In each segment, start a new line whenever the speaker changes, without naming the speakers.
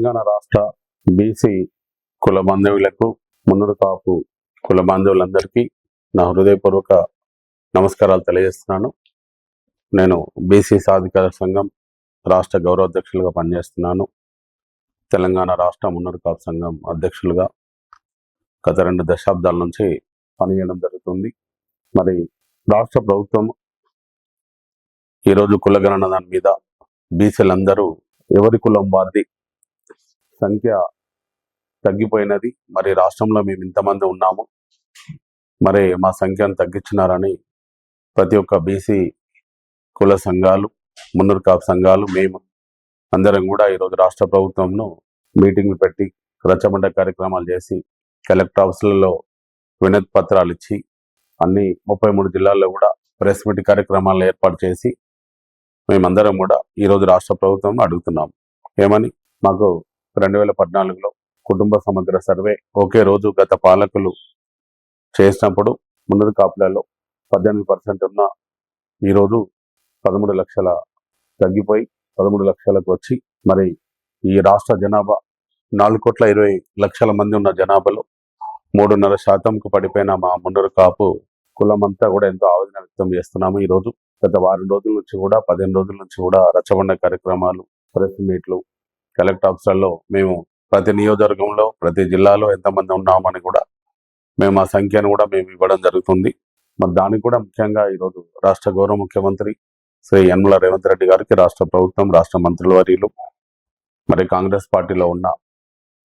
తెలంగాణ రాష్ట్ర బీసీ కుల బాంధవులకు, మున్నూరు కాపు కుల బాంధవులందరికీ నా హృదయపూర్వక నమస్కారాలు తెలియజేస్తున్నాను. నేను బీసీ సాధికార సంఘం రాష్ట్ర గౌరవ అధ్యక్షులుగా పనిచేస్తున్నాను. తెలంగాణ రాష్ట్ర మున్నూరు కాపు సంఘం అధ్యక్షులుగా గత 2 దశాబ్దాల నుంచి పనిచేయడం జరుగుతుంది. మరి రాష్ట్ర ప్రభుత్వం ఈరోజు కులగణన దాని మీద బీసీలందరూ ఎవరి కులం వారిది సంఖ్య తగ్గిపోయినది. మరి రాష్ట్రంలో మేము ఇంతమంది ఉన్నాము, మరి మా సంఖ్యను తగ్గించినారని ప్రతి ఒక్క బీసీ కుల సంఘాలు, మున్నూరు కాపు సంఘాలు, మేము అందరం కూడా ఈరోజు రాష్ట్ర ప్రభుత్వంను మీటింగ్లు పెట్టి రచ్చబండ కార్యక్రమాలు చేసి కలెక్టర్ ఆఫీసులలో వినతి పత్రాలు ఇచ్చి అన్ని 33 జిల్లాల్లో కూడా ప్రెస్ మీట్ కార్యక్రమాలను ఏర్పాటు చేసి మేమందరం కూడా ఈరోజు రాష్ట్ర ప్రభుత్వం అడుగుతున్నాం. ఏమని? మాకు 2014లో కుటుంబ సమగ్ర సర్వే ఒకే రోజు గత పాలకులు చేసినప్పుడు మున్నూరు కాపులలో 18% ఉన్న ఈరోజు 13 లక్షల తగ్గిపోయి 13 లక్షలకు వచ్చి, మరి ఈ రాష్ట్ర జనాభా 4,20,00,000 మంది ఉన్న జనాభాలో 3.5% పడిపోయిన మా మున్నూరు కాపు కులమంతా కూడా ఎంతో ఆవేదన వ్యక్తం చేస్తున్నాము. ఈరోజు గత వారం రోజుల నుంచి కూడా 15 రోజుల నుంచి కూడా రచ్చబండ కార్యక్రమాలు, ప్రెస్ మీట్లు, కలెక్టర్ ఆఫీసులలో మేము ప్రతి నియోజకవర్గంలో ప్రతి జిల్లాలో ఎంతమంది ఉన్నామని కూడా మేము ఆ సంఖ్యను కూడా మేము ఇవ్వడం జరుగుతుంది. మరి దానికి కూడా ముఖ్యంగా ఈరోజు రాష్ట్ర గౌరవ ముఖ్యమంత్రి శ్రీ యనమల రేవంత్ రెడ్డి గారికి, రాష్ట్ర ప్రభుత్వం, రాష్ట్ర మంత్రుల వర్యులు, మరి కాంగ్రెస్ పార్టీలో ఉన్న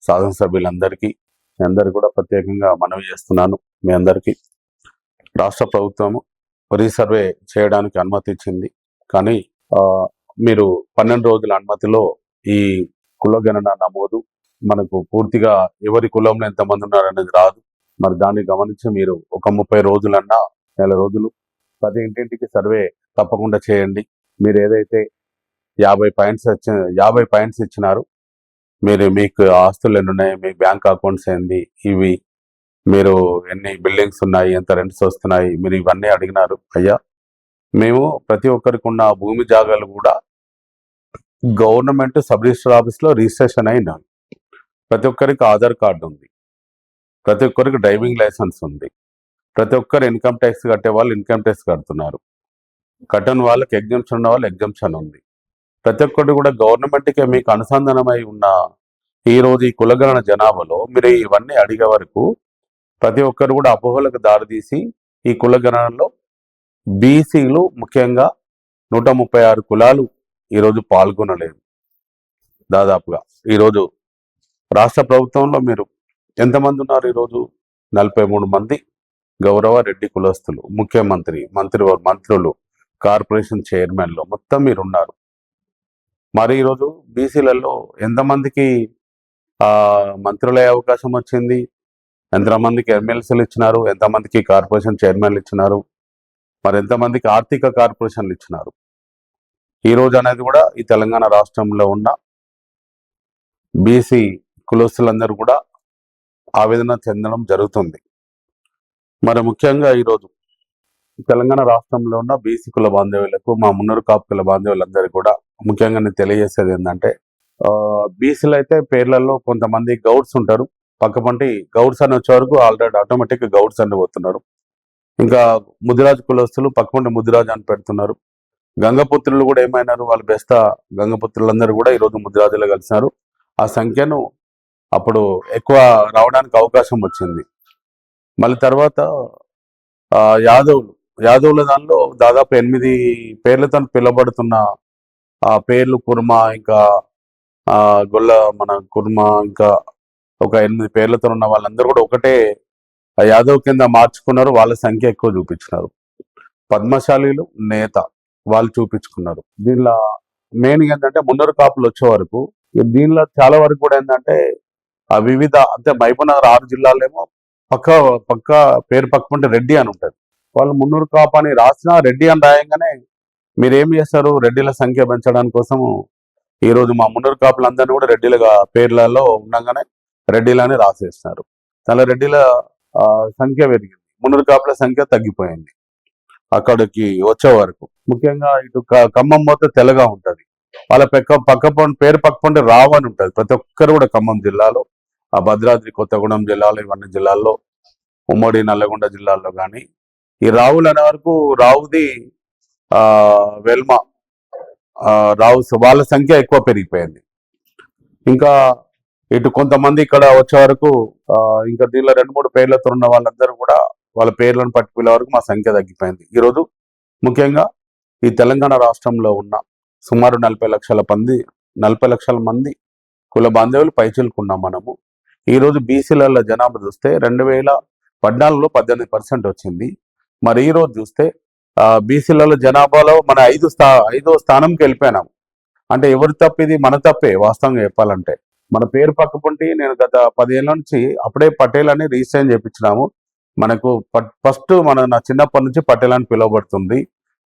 శాసనసభ్యులందరికీ మీ అందరికీ కూడా ప్రత్యేకంగా మనవి చేస్తున్నాను. మీ అందరికీ రాష్ట్ర ప్రభుత్వము రీసర్వే చేయడానికి అనుమతి ఇచ్చింది, కానీ మీరు 12 రోజుల అనుమతిలో ఈ కులగణన నమోదు మనకు పూర్తిగా ఎవరి కులంలో ఎంతమంది ఉన్నారనేది రాదు. మరి దాన్ని గమనించి మీరు ఒక 30 రోజులన్నా, 1 రోజులు ప్రతి ఇంటింటికి సర్వే తప్పకుండా చేయండి. మీరు ఏదైతే 50 పాయింట్స్ ఇచ్చినారు, మీరు మీకు ఆస్తులు ఎన్ని ఉన్నాయి, మీ బ్యాంక్ అకౌంట్స్ ఏంది, ఇవి మీరు ఎన్ని బిల్డింగ్స్ ఉన్నాయి, ఎంత రెంట్స్ వస్తున్నాయి, మీరు ఇవన్నీ అడిగినారు. అయ్యా, మేము ప్రతి ఒక్కరికి ఉన్న భూమి జాగాలు కూడా గవర్నమెంట్ సబ్ రిజిస్టర్ ఆఫీస్లో రిజిస్ట్రేషన్ అయినాయి. ప్రతి ఒక్కరికి ఆధార్ కార్డు ఉంది, ప్రతి ఒక్కరికి డ్రైవింగ్ లైసెన్స్ ఉంది, ప్రతి ఒక్కరు ఇన్కమ్ ట్యాక్స్ కట్టే వాళ్ళు ఇన్కమ్ ట్యాక్స్ కడుతున్నారు, కట్టని వాళ్ళకి ఎగ్జంప్షన్ ఉన్న వాళ్ళు ఎగ్జంప్షన్ ఉంది. ప్రతి ఒక్కటి కూడా గవర్నమెంట్కే మీకు అనుసంధానమై ఉన్న ఈరోజు ఈ కులగణన జనాభాలో మీరు ఇవన్నీ అడిగే వరకు ప్రతి ఒక్కరు కూడా అపోహలకు దారితీసి ఈ కులగణనలో బీసీలు ముఖ్యంగా 136 కులాలు ఈరోజు పాల్గొనలేదు. దాదాపుగా ఈరోజు రాష్ట్ర ప్రభుత్వంలో మీరు ఎంతమంది ఉన్నారు? ఈరోజు 43 మంది గౌరవ రెడ్డి కులస్తులు, ముఖ్యమంత్రి, మంత్రులు, కార్పొరేషన్ చైర్మన్లు మొత్తం మీరు ఉన్నారు. మరి ఈరోజు బీసీలలో ఎంతమందికి మంత్రులయ్యే అవకాశం వచ్చింది? ఎంతమందికి ఎమ్మెల్సీలు ఇచ్చినారు? ఎంతమందికి కార్పొరేషన్ చైర్మన్లు ఇచ్చినారు? మరి ఎంతమందికి ఆర్థిక కార్పొరేషన్లు ఇచ్చినారు? ఈరోజు అనేది కూడా ఈ తెలంగాణ రాష్ట్రంలో ఉన్న బీసీ కులస్తులందరూ కూడా ఆవేదన చెందడం జరుగుతుంది. మరి ముఖ్యంగా ఈరోజు తెలంగాణ రాష్ట్రంలో ఉన్న బీసీ కుల బాంధవ్యులకు, మా మున్నూరు కాపు కుల బాంధవ్యులందరికీ కూడా ముఖ్యంగా నేను తెలియజేసేది ఏంటంటే, బీసీలు అయితే పేర్లలో కొంతమంది గౌడ్స్ ఉంటారు, పక్కపంటి గౌడ్స్ అని వచ్చే వరకు ఆల్రెడీ ఆటోమేటిక్గా గౌడ్స్ అని పోతున్నారు. ఇంకా ముదిరాజు కులస్తులు పక్కపంటి ముదిరాజు అని పెడుతున్నారు. గంగపుత్రులు కూడా ఏమైనారు? వాళ్ళు బెస్త గంగపుత్రులందరూ కూడా ఈరోజు ముదిరాజులో కలిసినారు. ఆ సంఖ్యను అప్పుడు ఎక్కువ రావడానికి అవకాశం వచ్చింది. మళ్ళీ తర్వాత యాదవుల దానిలో దాదాపు 8 పేర్లతో పిలువబడుతున్న ఆ పేర్లు కుర్మా, ఇంకా మన కుర్మా, ఇంకా ఒక 8 పేర్లతో ఉన్న వాళ్ళందరూ కూడా ఒకటే యాదవ్ కింద మార్చుకున్నారు. వాళ్ళ సంఖ్య ఎక్కువ చూపించినారు. పద్మశాలీలు, నేత వాళ్ళు చూపించుకున్నారు. దీనిలో మెయిన్ ఏంటంటే మున్నూరు కాపులు వచ్చే వరకు దీనిలో చాలా వరకు కూడా ఏంటంటే వివిధ, అంటే మహబూబ్నగర్ 6 జిల్లాలేమో పక్క పేరు పక్కకుంటే రెడ్డి అని ఉంటుంది. వాళ్ళు మున్నూరు కాపు అని రాసినా రెడ్డి అని రాయంగానే మీరేం చేస్తారు? రెడ్డిల సంఖ్య పెంచడానికి కోసము ఈరోజు మా మున్నూరు కాపులందరినీ కూడా రెడ్డిలుగా పేర్లలో ఉండగానే రెడ్డిలని రాసేస్తున్నారు. చాలా రెడ్డిల సంఖ్య పెరిగింది, మున్నూరు కాపుల సంఖ్య తగ్గిపోయింది అక్కడికి వచ్చే వరకు. ముఖ్యంగా ఇటు ఖమ్మం పోతే తెల్లగా ఉంటుంది, వాళ్ళ పేరు పక్క పండి రావు అని ఉంటుంది. ప్రతి ఒక్కరు కూడా ఖమ్మం జిల్లాలో, ఆ భద్రాద్రి కొత్తగూడెం జిల్లాలో, ఇవన్నీ జిల్లాల్లో, ఉమ్మడి నల్లగొండ జిల్లాల్లో కానీ ఈ రావులు అనే వరకు రావుది ఆ వెల్మ రావు వాళ్ళ సంఖ్య ఎక్కువ పెరిగిపోయింది. ఇంకా ఇటు కొంతమంది ఇక్కడ వచ్చే వరకు ఇంకా దీనిలో 2-3 పేర్లతో ఉన్న వాళ్ళందరూ కూడా వాళ్ళ పేర్లను పట్టుకునే వరకు మా సంఖ్య తగ్గిపోయింది. ఈరోజు ముఖ్యంగా ఈ తెలంగాణ రాష్ట్రంలో ఉన్న సుమారు 40 లక్షల మంది కుల బాంధవులు పైచిలుకున్నాం మనము. ఈరోజు బీసీల జనాభా చూస్తే 2014లో 18% వచ్చింది. మరి ఈ రోజు చూస్తే బీసీల జనాభాలో మన 5వ స్థానంకి వెళ్ళిపోయినాం. అంటే ఎవరి తప్పు ఇది? మన తప్పే వాస్తవంగా చెప్పాలంటే. మన పేరు పక్కపుంటి నేను గత 10 ఏళ్ళ నుంచి అప్పుడే పటేల్ అని రిజిస్ట్రేషన్ చేయించినాము. మనకు ఫస్ట్ నా చిన్నప్పటి నుంచి పటేల్ అని పిలువబడుతుంది.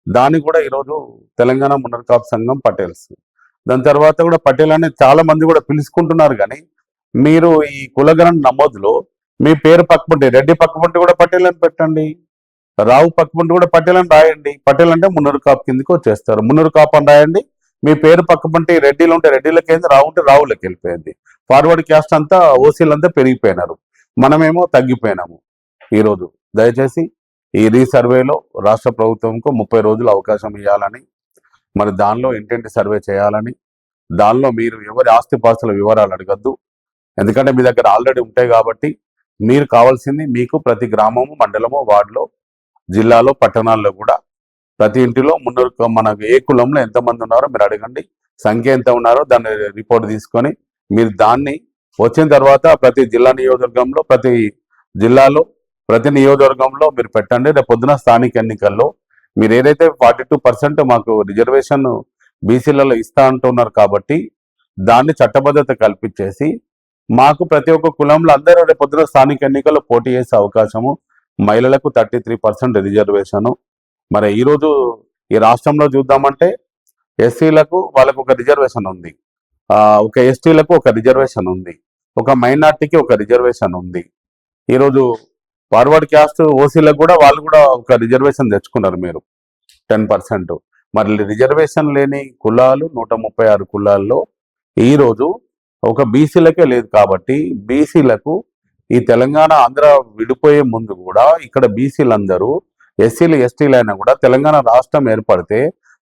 దాన్ని కూడా ఈరోజు తెలంగాణ మున్నర్ కాపు సంఘం పటేల్స్. దాని తర్వాత కూడా పటేల్ అని చాలా మంది కూడా పిలుచుకుంటున్నారు. కానీ మీరు ఈ కులగణన నమోదులో మీ పేరు పక్కపుంటి, రెడ్డి పక్కపుంటి కూడా పటేల్ అని పెట్టండి, రావు పక్కపుంటి కూడా పటేల్ అని రాయండి. పటేల్ అంటే మున్నర్ కాపు కిందకి వచ్చేస్తారు. మున్నర్ కాపు అని రాయండి. మీ పేరు పక్కపుంటి రెడ్డిలు ఉంటే రెడ్డిలకి వెళ్ళి, రావు ఉంటే రావులకి వెళ్ళిపోయింది. ఫార్వర్డ్ క్యాస్ట్ అంతా ఓసీలంతా పెరిగిపోయినారు, మనమేమో తగ్గిపోయినాము. ఈరోజు దయచేసి ఈ రీసర్వేలో రాష్ట్ర ప్రభుత్వంకు 30 రోజులు అవకాశం ఇవ్వాలని, మరి దానిలో ఇంటింటి సర్వే చేయాలని, దానిలో మీరు ఎవరి ఆస్తిపాస్తుల వివరాలు అడగద్దు. ఎందుకంటే మీ దగ్గర ఆల్రెడీ ఉంటాయి కాబట్టి మీరు కావాల్సింది మీకు ప్రతి గ్రామము, మండలము, వార్డులో, జిల్లాలో, పట్టణాల్లో కూడా ప్రతి ఇంటిలో మనకు ఏ కులంలో ఎంతమంది ఉన్నారో మీరు అడగండి. సంఖ్య ఎంత ఉన్నారో దాన్ని రిపోర్ట్ తీసుకొని మీరు దాన్ని వచ్చిన తర్వాత ప్రతి జిల్లా నియోజకవర్గంలో, ప్రతి జిల్లాలో, ప్రతి నియోజకవర్గంలో మీరు పెట్టండి. రేపు పొద్దున స్థానిక ఎన్నికల్లో మీరు ఏదైతే 42% మాకు రిజర్వేషన్ బీసీలలో ఇస్తా అంటున్నారు కాబట్టి దాన్ని చట్టబద్ధత కల్పించేసి మాకు ప్రతి ఒక్క కులంలో అందరూ రేపు పొద్దున స్థానిక ఎన్నికల్లో పోటీ చేసే అవకాశము, మహిళలకు 33% రిజర్వేషను. మరి ఈరోజు ఈ రాష్ట్రంలో చూద్దామంటే ఎస్సీలకు వాళ్ళకు ఒక రిజర్వేషన్ ఉంది, ఒక ఎస్టీలకు ఒక రిజర్వేషన్ ఉంది, ఒక మైనార్టీకి ఒక రిజర్వేషన్ ఉంది. ఈరోజు ఫార్వర్డ్ క్యాస్ట్ ఓసీలకు కూడా వాళ్ళు కూడా ఒక రిజర్వేషన్ తెచ్చుకున్నారు మీరు 10%. మరి రిజర్వేషన్ లేని కులాలు 136 కులాల్లో ఈరోజు ఒక బీసీలకే లేదు. కాబట్టి బీసీలకు ఈ తెలంగాణ ఆంధ్ర విడిపోయే ముందు కూడా ఇక్కడ బీసీలందరూ ఎస్సీలు ఎస్టీలు అయినా కూడా తెలంగాణ రాష్ట్రం ఏర్పడితే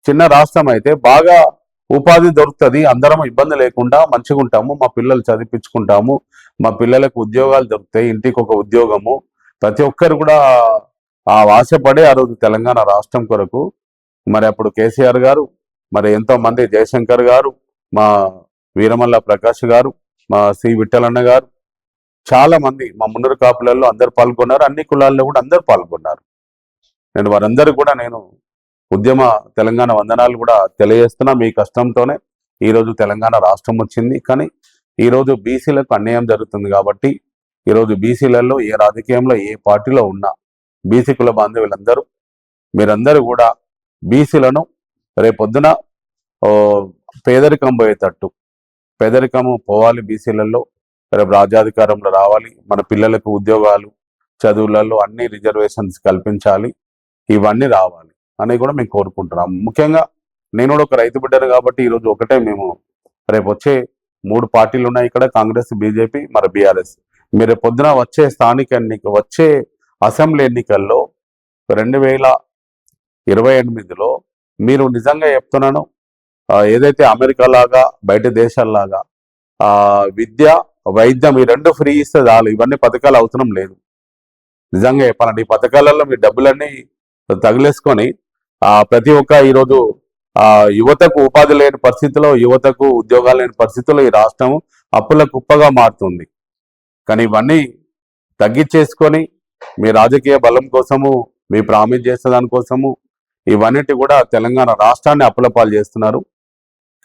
చిన్న రాష్ట్రం అయితే బాగా ఉపాధి దొరుకుతుంది, అందరం ఇబ్బంది లేకుండా మంచిగా ఉంటాము, మా పిల్లలు చదివించుకుంటాము, మా పిల్లలకు ఉద్యోగాలు దొరుకుతాయి, ఇంటికి ఒక ఉద్యోగము. ప్రతి ఒక్కరు కూడా ఆశపడే ఆ రోజు తెలంగాణ రాష్ట్రం కొరకు మరి అప్పుడు కేసీఆర్ గారు, మరి ఎంతో మంది జయశంకర్ గారు, మా వీరమల్ల ప్రకాష్ గారు, మా సి విఠలన్న గారు, చాలా మంది మా మున్నూరు కాపులలో అందరు పాల్గొన్నారు. అన్ని కులాల్లో కూడా అందరు పాల్గొన్నారు. నేను వారందరూ కూడా నేను ఉద్యమ తెలంగాణ వందనాలు కూడా తెలియజేస్తున్నా. మీ కష్టంతోనే ఈరోజు తెలంగాణ రాష్ట్రం వచ్చింది. కానీ ఈరోజు బీసీలకు అన్యాయం జరుగుతుంది కాబట్టి ఈరోజు బీసీలలో ఏ రాజకీయంలో ఏ పార్టీలో ఉన్నా బీసీ కుల బాంధవులందరూ మీరందరూ కూడా బీసీలను రేపొద్దున పేదరికం పోయేటట్టు, పేదరికము పోవాలి బీసీలలో, రేపు రాజ్యాధికారంలో రావాలి, మన పిల్లలకు ఉద్యోగాలు, చదువులలో అన్ని రిజర్వేషన్స్ కల్పించాలి, ఇవన్నీ రావాలి అని కూడా మేము కోరుకుంటున్నాం. ముఖ్యంగా నేను కూడా ఒక రైతు బిడ్డను కాబట్టి ఈరోజు ఒకటే మేము రేపు వచ్చే 3 పార్టీలు ఉన్నాయి ఇక్కడ, కాంగ్రెస్, బీజేపీ, మరి బీఆర్ఎస్. మీరు పొద్దున వచ్చే స్థానిక వచ్చే అసెంబ్లీ ఎన్నికల్లో 2028లో మీరు నిజంగా చెప్తున్నాను, ఏదైతే అమెరికా లాగా బయట దేశాల్లాగా విద్య, వైద్యం ఈ 2 ఫ్రీ ఇస్తే చాలు, ఇవన్నీ పథకాలు అవసరం లేదు. నిజంగా చెప్పాలంటే ఈ పథకాలలో మీ డబ్బులన్నీ తగిలేసుకొని ప్రతి ఒక్క ఈరోజు యువతకు ఉపాధి లేని పరిస్థితిలో, యువతకు ఉద్యోగాలు లేని పరిస్థితుల్లో ఈ రాష్ట్రం అప్పుల కుప్పగా మారుతుంది. కానీ ఇవన్నీ తగ్గించేసుకొని మీ రాజకీయ బలం కోసము, మీ ప్రామిస్ చేసే దానికోసము ఇవన్నిటి కూడా తెలంగాణ రాష్ట్రాన్ని అప్పుల పాలు చేస్తున్నారు.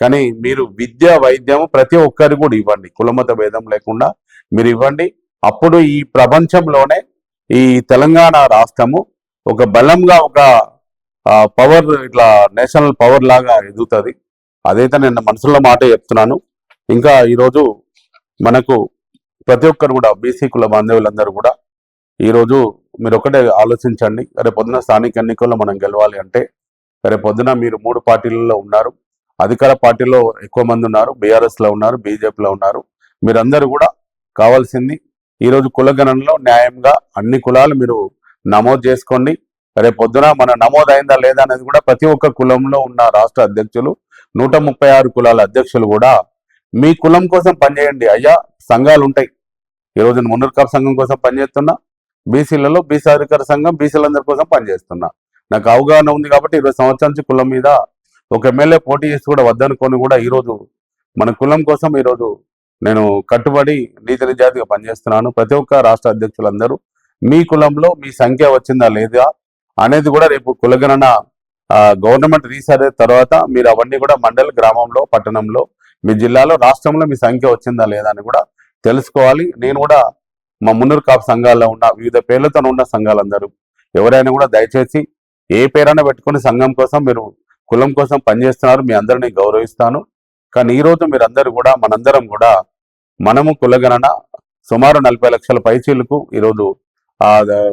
కానీ మీరు విద్య, వైద్యము ప్రతి ఒక్కరికి కూడా ఇవ్వండి, కులమత భేదం లేకుండా మీరు ఇవ్వండి. అప్పుడు ఈ ప్రపంచంలోనే ఈ తెలంగాణ రాష్ట్రము ఒక బలంగా, ఒక పవర్, ఇట్లా నేషనల్ పవర్ లాగా ఎదుగుతుంది. అదైతే నేను మనసులో మాట చెప్తున్నాను. ఇంకా ఈరోజు మనకు ప్రతి ఒక్కరు కూడా బీసీ కుల బాంధవులందరూ కూడా ఈరోజు మీరు ఒకటే ఆలోచించండి. రేపు పొద్దున స్థానిక ఎన్నికల్లో మనం గెలవాలి అంటే రేపు పొద్దున మీరు 3 పార్టీలలో ఉన్నారు, అధికార పార్టీలో ఎక్కువ మంది ఉన్నారు, బీఆర్ఎస్ లో ఉన్నారు, బీజేపీలో ఉన్నారు. మీరందరూ కూడా కావాల్సింది ఈరోజు కులగణనలో న్యాయంగా అన్ని కులాలు మీరు నమోదు చేసుకోండి. రేపు పొద్దున మన నమోదు అయిందా లేదా అనేది కూడా ప్రతి ఒక్క కులంలో ఉన్న రాష్ట్ర అధ్యక్షులు 136 కులాల అధ్యక్షులు కూడా మీ కులం కోసం పనిచేయండి. అయ్యా సంఘాలు ఉంటాయి. ఈరోజు మున్నూరు కాపు సంఘం కోసం పనిచేస్తున్నా, బీసీలలో బీసీ అధికార సంఘం బీసీలందరి కోసం పనిచేస్తున్నా. నాకు అవగాహన ఉంది కాబట్టి 20 సంవత్సరాల నుంచి కులం మీద ఒక ఎమ్మెల్యే పోటీ చేసి కూడా వద్దనుకొని కూడా ఈరోజు మన కులం కోసం ఈరోజు నేను కట్టుబడి నీతి నిజాతిగా పనిచేస్తున్నాను. ప్రతి ఒక్క రాష్ట్ర అధ్యక్షులందరూ మీ కులంలో మీ సంఖ్య వచ్చిందా లేదా అనేది కూడా రేపు కులగణన గవర్నమెంట్ రీసర్వే తర్వాత మీరు అవన్నీ కూడా మండల, గ్రామంలో, పట్టణంలో, మీ జిల్లాలో, రాష్ట్రంలో మీ సంఖ్య వచ్చిందా లేదా అని కూడా తెలుసుకోవాలి. నేను కూడా మా మున్నూరు కాపు సంఘాల్లో ఉన్న వివిధ పేర్లతో ఉన్న సంఘాలందరూ ఎవరైనా కూడా దయచేసి ఏ పేరైనా పెట్టుకుని సంఘం కోసం మీరు కులం కోసం పనిచేస్తున్నారు, మీ అందరినీ గౌరవిస్తాను. కానీ ఈరోజు మీరందరూ కూడా మనందరం కూడా మనము కులగణన సుమారు 40 లక్షల పైచీలకు ఈరోజు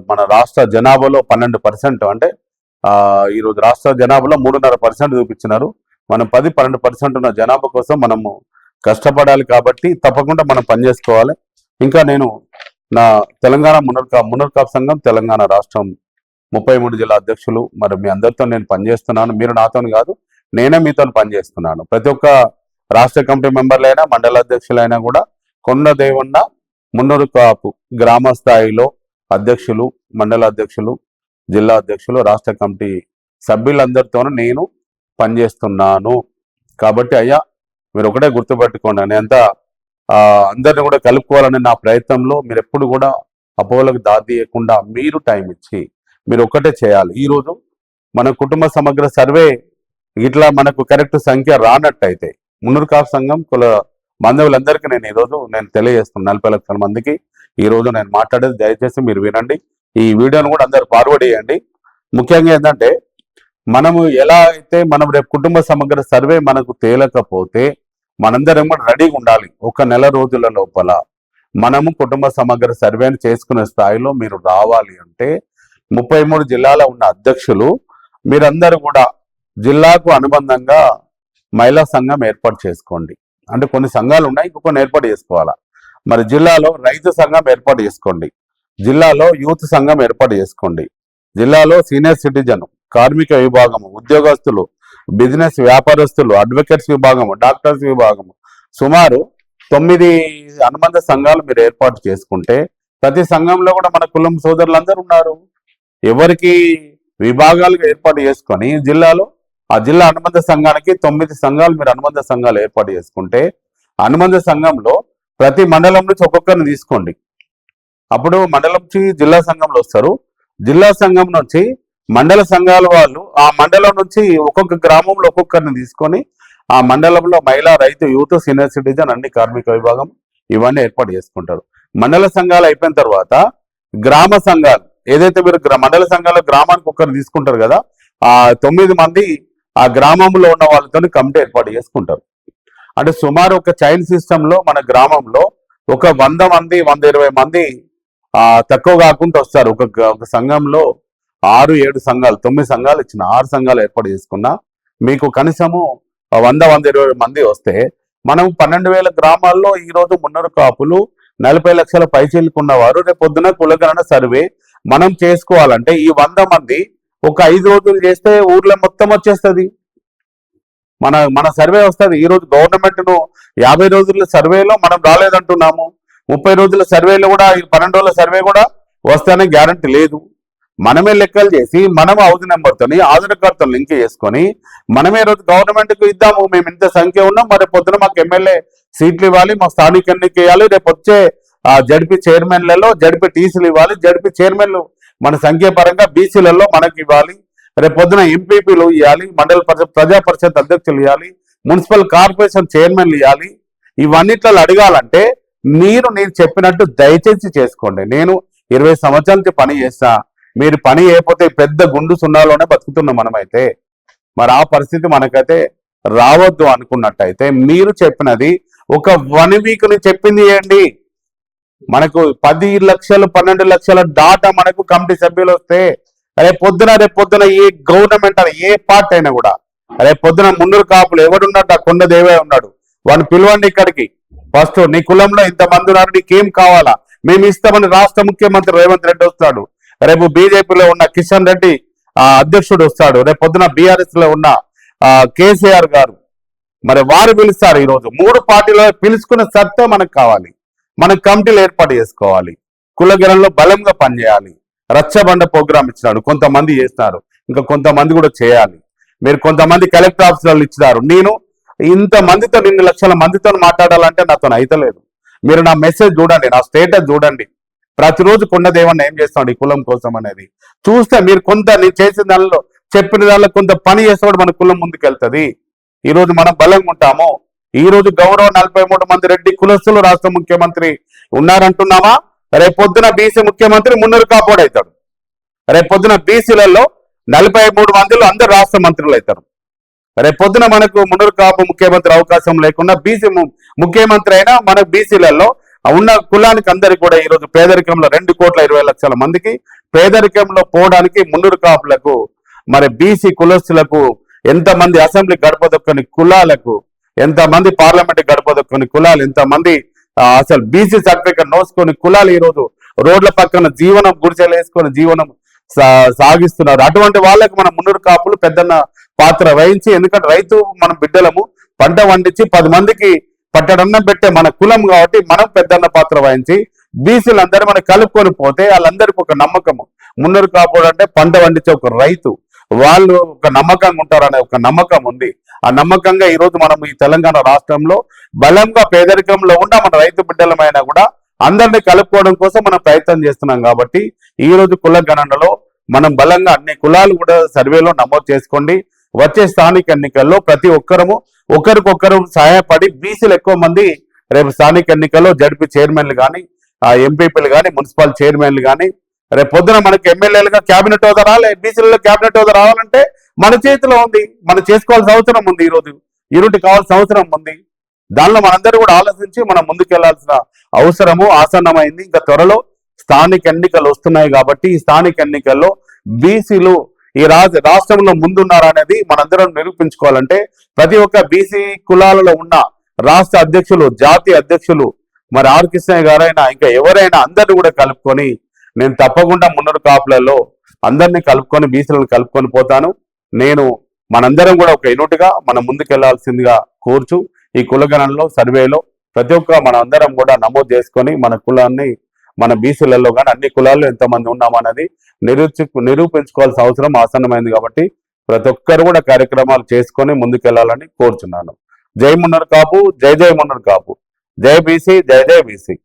మన రాష్ట్ర జనాభాలో 12%, అంటే ఈరోజు రాష్ట్ర జనాభాలో 3.5% చూపించినారు. మనం 10-12% ఉన్న జనాభా కోసం మనము కష్టపడాలి. కాబట్టి తప్పకుండా మనం పనిచేసుకోవాలి. ఇంకా నేను నా తెలంగాణ మున్నూరు కాపు సంఘం తెలంగాణ రాష్ట్రం 33 జిల్లా అధ్యక్షులు మరి మీ అందరితో నేను పనిచేస్తున్నాను. మీరు నాతో కాదు, నేనే మీతో పనిచేస్తున్నాను. ప్రతి ఒక్క రాష్ట్ర కమిటీ మెంబర్లైనా, మండల అధ్యక్షులైనా కూడా కొండ దేవన్న మున్నూరు కాపు గ్రామ స్థాయిలో అధ్యక్షులు, మండల అధ్యక్షులు, జిల్లా అధ్యక్షులు, రాష్ట్ర కమిటీ సభ్యులందరితోనూ నేను పనిచేస్తున్నాను. కాబట్టి అయ్యా మీరు ఒకటే గుర్తుపెట్టుకోండి, నేను ఎంత అందరిని కూడా కలుపుకోవాలని నా ప్రయత్నంలో మీరు ఎప్పుడు కూడా అపోహలకు దారితీయకుండా మీరు టైం ఇచ్చి మీరు ఒక్కటే చేయాలి. ఈరోజు మన కుటుంబ సమగ్ర సర్వే ఇట్లా మనకు కరెక్ట్ సంఖ్య రానట్టయితే మున్నూరు కాపు సంఘం కుల బాంధవులందరికీ నేను ఈరోజు తెలియజేస్తున్నాను. 40 లక్షల మందికి ఈరోజు నేను మాట్లాడేది దయచేసి మీరు వినండి. ఈ వీడియోను కూడా అందరు ఫార్వర్డ్ చేయండి. ముఖ్యంగా ఏంటంటే మనము ఎలా అయితే మనం రేపు కుటుంబ సమగ్ర సర్వే మనకు తేలకపోతే మనందరం కూడా రెడీగా ఉండాలి. ఒక నెల రోజుల లోపల మనము కుటుంబ సమగ్ర సర్వేని చేసుకునే స్థాయిలో మీరు రావాలి అంటే 33 జిల్లాల ఉన్న అధ్యక్షులు మీరందరూ కూడా జిల్లాకు అనుబంధంగా మహిళా సంఘం ఏర్పాటు చేసుకోండి. అంటే కొన్ని సంఘాలు ఉన్నాయి, కొన్ని ఏర్పాటు చేసుకోవాలా. మరి జిల్లాలో రైతు సంఘం ఏర్పాటు చేసుకోండి, జిల్లాలో యూత్ సంఘం ఏర్పాటు చేసుకోండి, జిల్లాలో సీనియర్ సిటిజన్, కార్మిక విభాగము, ఉద్యోగస్తులు, బిజినెస్ వ్యాపారస్తులు, అడ్వకేట్స్ విభాగము, డాక్టర్స్ విభాగము, సుమారు 9 అనుబంధ సంఘాలు మీరు ఏర్పాటు చేసుకుంటే ప్రతి సంఘంలో కూడా మన కులం సోదరులందరూ ఉన్నారు. ఎవరికి విభాగాలుగా ఏర్పాటు చేసుకొని జిల్లాలో ఆ జిల్లా అనుబంధ సంఘానికి 9 సంఘాలు మీరు అనుబంధ సంఘాలు ఏర్పాటు చేసుకుంటే అనుబంధ సంఘంలో ప్రతి మండలం నుంచి ఒక్కొక్కరిని తీసుకోండి. అప్పుడు మండలం నుంచి జిల్లా సంఘంలో వస్తారు, జిల్లా సంఘం నుంచి మండల సంఘాల వాళ్ళు ఆ మండలం నుంచి ఒక్కొక్క గ్రామంలో ఒక్కొక్కరిని తీసుకొని ఆ మండలంలో మహిళా, రైతు, యూత్, సీనియర్ సిటిజన్, అన్ని కార్మిక విభాగం ఇవన్నీ ఏర్పాటు చేసుకుంటారు. మండల సంఘాలు అయిపోయిన తర్వాత గ్రామ సంఘాలు ఏదైతే మీరు మండల సంఘాలు గ్రామానికి ఒక్కరు తీసుకుంటారు కదా, ఆ 9 మంది ఆ గ్రామంలో ఉన్న వాళ్ళతో కమిటీ ఏర్పాటు చేసుకుంటారు. అంటే సుమారు ఒక చైన్ సిస్టమ్ లో మన గ్రామంలో ఒక 100 మంది 120 మంది తక్కువ కాకుండా వస్తారు. ఒక సంఘంలో 6-7 సంఘాలు 9 సంఘాలు ఇచ్చిన 6 సంఘాలు ఏర్పాటు చేసుకున్నా మీకు కనీసము 100-120 మంది వస్తే మనం 12,000 గ్రామాల్లో ఈరోజు మున్నూరు కాపులు 40 లక్షల పైచీలుకున్న వారు రేపు పొద్దున కులగణన సర్వే మనం చేసుకోవాలంటే ఈ 100 మంది ఒక 5 రోజులు చేస్తే ఊర్లో మొత్తం వచ్చేస్తుంది. మన సర్వే వస్తుంది. ఈరోజు గవర్నమెంట్ ను 50 రోజుల సర్వేలో మనం రాలేదంటున్నాము, 30 రోజుల సర్వేలో కూడా 12 రోజుల సర్వే కూడా వస్తానే గ్యారంటీ లేదు. మనమే లెక్కలు చేసి మనం హౌస్ నెంబర్తోని ఆధార్ కార్డుతో లింక్ చేసుకొని మనమే రోజు గవర్నమెంట్ కు ఇద్దాము, మేము ఇంత సంఖ్య ఉన్నాం, మరి పొద్దున మాకు ఎమ్మెల్యే సీట్లు ఇవ్వాలి, మా స్థానిక ఎన్నిక ఇవ్వాలి, రేపు వచ్చే జడ్పీ చైర్మన్లలో జడ్పీ టీసీలు ఇవ్వాలి, జడ్పీ చైర్మన్లు మన సంఖ్య పరంగా బీసీలలో మనకి ఇవ్వాలి, రేపు పొద్దున ఎంపీపీలు ఇవ్వాలి, మండల పరిషత్ ప్రజా పరిషత్ అధ్యక్షులు ఇవ్వాలి, మున్సిపల్ కార్పొరేషన్ చైర్మన్లు ఇవ్వాలి. ఇవన్నిట్లో అడగాలంటే నేను చెప్పినట్టు దయచేసి చేసుకోండి. నేను 20 సంవత్సరాల నుంచి పని చేస్తా, మీరు పని చేయకపోతే పెద్ద గుండు సున్నాలోనే బతుకుతున్నాం మనమైతే. మరి ఆ పరిస్థితి మనకైతే రావద్దు అనుకున్నట్టయితే మీరు చెప్పినది ఒక 1 వీక్ ని చెప్పింది చేయండి. మనకు 10 లక్షలు 12 లక్షల డాటా మనకు కమిటీ సభ్యులు వస్తే రేపు పొద్దున ఏ గవర్నమెంట్ ఏ పార్టీ అయినా కూడా రేపు పొద్దున మున్నూరు కాపులు ఎవడున్నట్టు ఆ కొండ దేవే ఉన్నాడు, వాడిని పిలవండి ఇక్కడికి. ఫస్ట్ నీ కులంలో ఇంతమంది ఉన్నారు, నీకేం కావాలా మేము ఇస్తామని రాష్ట్ర ముఖ్యమంత్రి రేవంత్ రెడ్డి వస్తాడు. రేపు బీజేపీలో ఉన్న కిషన్ రెడ్డి అధ్యక్షుడు వస్తాడు. రేపు పొద్దున బీఆర్ఎస్ లో ఉన్న కేసీఆర్ గారు, మరి వారు పిలుస్తారు. ఈరోజు 3 పార్టీలో పిలుచుకున్న సత్తా మనకు కావాలి. మన కమిటీలు ఏర్పాటు చేసుకోవాలి, కులగణంలో బలంగా పనిచేయాలి. రచ్చబండ ప్రోగ్రామ్ ఇచ్చినాడు, కొంతమంది చేస్తున్నారు, ఇంకా కొంతమంది కూడా చేయాలి. మీరు కొంతమంది కలెక్టర్ ఆఫీసర్లు ఇచ్చినారు, నేను ఇంతమందితో 2 లక్షల మందితో మాట్లాడాలంటే నాతో అయితలేదు. మీరు నా మెసేజ్ చూడండి, నా స్టేటస్ చూడండి, ప్రతిరోజు కొండదేవన్న ఏం చేస్తాడు ఈ కులం కోసం అనేది చూస్తే మీరు కొంత నేను చేసిన దానిలో చెప్పిన దానిలో కొంత పని చేస్తే మన కులం ముందుకెళ్తుంది. ఈ రోజు మనం బలంగా ఉంటాము. ఈ రోజు గౌరవ 43 మంది రెడ్డి కులస్తులు రాష్ట్ర ముఖ్యమంత్రి ఉన్నారంటున్నామా? రేపొద్దున బీసీ ముఖ్యమంత్రి మున్నూరు కాపోడు అవుతాడు. రేపొద్దున బీసీలలో 43 మందిలో అందరు రాష్ట్ర మంత్రులు అవుతారు. రేపొద్దున మనకు మున్నూరు కాపు ముఖ్యమంత్రి అవకాశం లేకుండా బీసీ ముఖ్యమంత్రి అయినా మన బీసీలలో ఉన్న కులానికి అందరికి కూడా ఈరోజు పేదరికంలో 2,20,00,000 మందికి పేదరికంలో పోవడానికి మున్నూరు కాపులకు, మరి బీసీ కులస్తులకు, ఎంతమంది అసెంబ్లీ గడపదొక్కని కులాలకు, ఎంతమంది పార్లమెంట్ గడపదొక్కని కులాలు, ఎంతమంది అసలు బీసీ సర్టిఫికెట్ నోసుకొని కులాలు ఈరోజు రోడ్ల పక్కన జీవనం గుడిసెలు వేసుకొని జీవనం సాగిస్తున్నారు. అటువంటి వాళ్ళకి మన మున్నూరు కాపులు పెద్దన్న పాత్ర వహించి, ఎందుకంటే రైతు మనం బిడ్డలము, పంట పండించి 10 మందికి పట్టడన్నం పెట్టే మన కులం కాబట్టి మనం పెద్దన్న పాత్ర వహించి బీసీలందరూ మనం కలుపుకొని పోతే వాళ్ళందరికీ ఒక నమ్మకము. మున్నూరు కాపుడు అంటే పంట పండించే ఒక రైతు, వాళ్ళు ఒక నమ్మకంగా ఉంటారనే ఒక నమ్మకం ఉంది. ఆ నమ్మకంగా ఈరోజు మనం ఈ తెలంగాణ రాష్ట్రంలో బలంగా పేదరికంలో ఉన్న మన రైతు బిడ్డలమైనా కూడా అందరినీ కలుపుకోవడం కోసం మనం ప్రయత్నం చేస్తున్నాం. కాబట్టి ఈ రోజు కుల గణనలో మనం బలంగా అన్ని కులాలు కూడా సర్వేలో నమోదు చేసుకోండి. వచ్చే స్థానిక ఎన్నికల్లో ప్రతి ఒక్కరము ఒకరికొకరు సహాయపడి బీసీలు ఎక్కువ మంది రేపు స్థానిక ఎన్నికల్లో జడ్పీ చైర్మన్లు కానీ, ఎంపీపీలు కానీ, మున్సిపల్ చైర్మన్లు కానీ, రేపు పొద్దున మనకి ఎమ్మెల్యేలుగా క్యాబినెట్ హోదా రాలే. బీసీలలో క్యాబినెట్ హోదా రావాలంటే మన చేతిలో ఉంది, మనం చేసుకోవాల్సిన అవసరం ఉంది. ఈరోజు యూనిట్ కావాల్సిన అవసరం ఉంది. దానిలో మనందరూ కూడా ఆలోచించి మనం ముందుకెళ్లాల్సిన అవసరము ఆసన్నమైంది. ఇంకా త్వరలో స్థానిక ఎన్నికలు వస్తున్నాయి కాబట్టి ఈ స్థానిక ఎన్నికల్లో బీసీలు ఈ రాష్ట్రంలో ముందున్నారనేది మనందరం నిరూపించుకోవాలంటే ప్రతి ఒక్క బీసీ కులాలలో ఉన్న రాష్ట్ర అధ్యక్షులు, జాతీయ అధ్యక్షులు, మరి ఆర్ కృష్ణయ్య గారైనా ఇంకా ఎవరైనా అందరిని కూడా కలుపుకొని నేను తప్పకుండా మున్నూరు కాపులలో అందరినీ కలుపుకొని బీసీలను కలుపుకొని పోతాను. నేను మనందరం కూడా ఒక యూనిట్గా మనం ముందుకెళ్లాల్సిందిగా కోరుచు ఈ కులగణనలో సర్వేలో ప్రతి ఒక్క మన అందరం కూడా నమోదు చేసుకొని మన కులాన్ని, మన బీసీలలో కానీ అన్ని కులాల్లో ఎంతమంది ఉన్నామన్నది నిరూపించుకోవాల్సిన అవసరం ఆసన్నమైంది. కాబట్టి ప్రతి ఒక్కరు కూడా కార్యక్రమాలు చేసుకొని ముందుకెళ్లాలని కోరుచున్నాను. జై మున్నూరు కాపు, జై జై మున్నూరు కాపు, జై బీసీ, జై జై బీసీ.